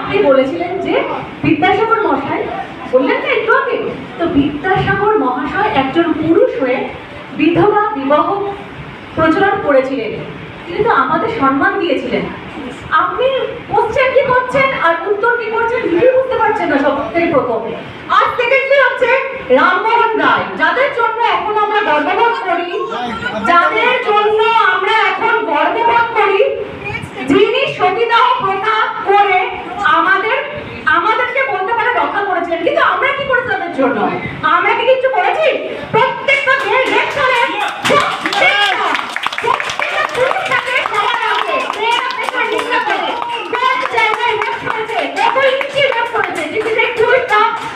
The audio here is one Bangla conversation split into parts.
আপনি বলেছিলেন যে বিদ্যাসাগর মহাশয় বললেন না একটু আগে, তো বিদ্যাসাগর মহাশয় একজন পুরুষ হয়ে বিধবা বিবাহ প্রচলন করেছিলেন, তিনি তো আমাদের সম্মান দিয়েছিলেন। আপনি কোশ্চেন কি করছেন আর উত্তর কি করছেন নিজেই বুঝতে পারছেন না। সব থেকে প্রথম আর সেকেন্ডলি হচ্ছে রামমোহন রায়, যাদের জন্য এখন আমরা গর্ববোধ করি, যাদের জন্য আমরা এখন গর্ববোধ করি, যিনি সতীদাহ প্রথা করে আমাদেরকে বলতে পারে রক্ষা করেছিলেন। কিন্তু আমরা কি করেছি তাদের জন্য? আমরা কি কিছু করেছি? প্রত্যেকটা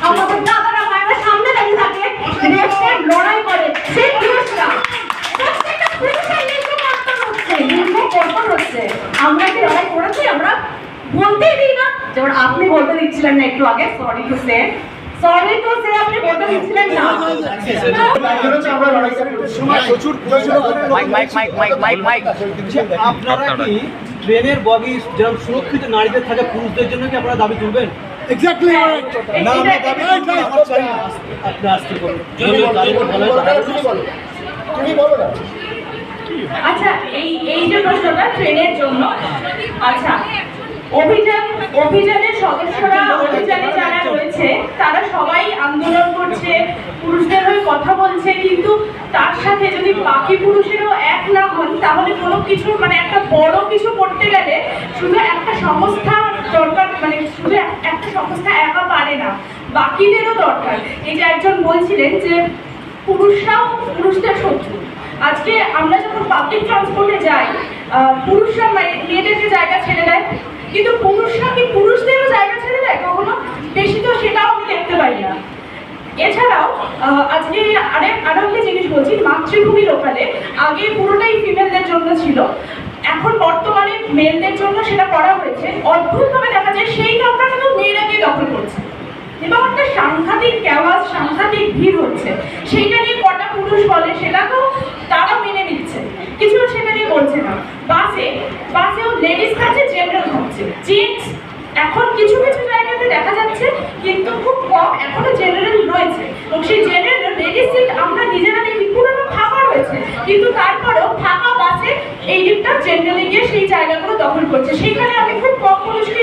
আমাদের দাদারা মায়েরা সামনে দাঁড়িয়ে থাকে, রেপের লড়াই করে, সেই পুরুষরা প্রত্যেকটা পুরুষের নির্মম হচ্ছে। আমরা কি লড়াই করেছি? আমরা বলতেই দিই না। যেমন আপনি বলতে দিচ্ছিলেন না একটু আগে, সরি টু সে আপনি বলতে দিচ্ছিলেন না। আপনারা কি ট্রেনের বগি যেরকম সুরক্ষিত নারীদের থাকে পুরুষদের জন্য কি আপনারা দাবি তুলবেন? এক্স্যাক্টলি না, আমরা দাবি তুলবো না, আমার চাই না। আপনি আসতে বলুন। তুমি বলো না। আচ্ছা, এই যে প্রশ্নটা ট্রেনের জন্য, আচ্ছা অভিযানের সদস্যরা, অভিযানে যারা রয়েছে তারা সবাই আন্দোলন করছে, পুরুষদের হয়ে কথা বলছে, কিন্তু তার সাথে যদি বাকি পুরুষেরও এক না হন তাহলে কোনো কিছু মানে একটা বড় কিছু করতে গেলে শুধু একটা সংস্থা দরকার, মানে শুধু একটা সংস্থা একা পারে না, বাকিদেরও দরকার। এই যে একজন বলছিলেন যে পুরুষরাও পুরুষদের শত্রু। আজকে আমরা যখন পাবলিক ট্রান্সপোর্টে যাই, পুরুষরা মেয়েদেরকে জায়গা ছেড়ে দেয়, কিন্তু পুরুষরা কি পুরুষদেরও জায়গা ছেড়ে দেয় কখনো? বেশি তো সেটাও আমি দেখতে পাই না। এছাড়াও আজকে আরো একটা জিনিস বলছি, মাতৃভূমি লোকালে আগে পুরোটাই ফিমেলদের জন্য ছিল, এখন বর্তমানে মেলদের জন্য সেটা করা হয়েছে। অদ্ভুতভাবে দেখা যায় সেই নামটা কিন্তু মেয়েরা গিয়ে দখল করছে এবং একটা সাংঘাতিক ক্যাওয়াজ, সাংঘাতিক ভিড় হচ্ছে। সেইটা নিয়ে কটা পুরুষ বলে সেটাকেও তারা মেনে নিচ্ছে, কিছু সেটা নিয়ে বলছে না। বাসেও লেডিস কাছে জেনারেল হচ্ছে, জেন্টস এখন কিছু কিছু জায়গাতে দেখা যাচ্ছে, কিন্তু খুব কম এখনো জেনারেল রয়েছে। এবং সেই জেনারেল লেডিস সিট আমরা নিজেরা দেখি পুরোনো ফাঁকা রয়েছে, কিন্তু তারপরেও ফাঁকা বাসে এই দিকটা জেনারেলে গিয়ে সেই জায়গাগুলো দখল করছে। সেইখানে আমি খুব কম পুরুষকে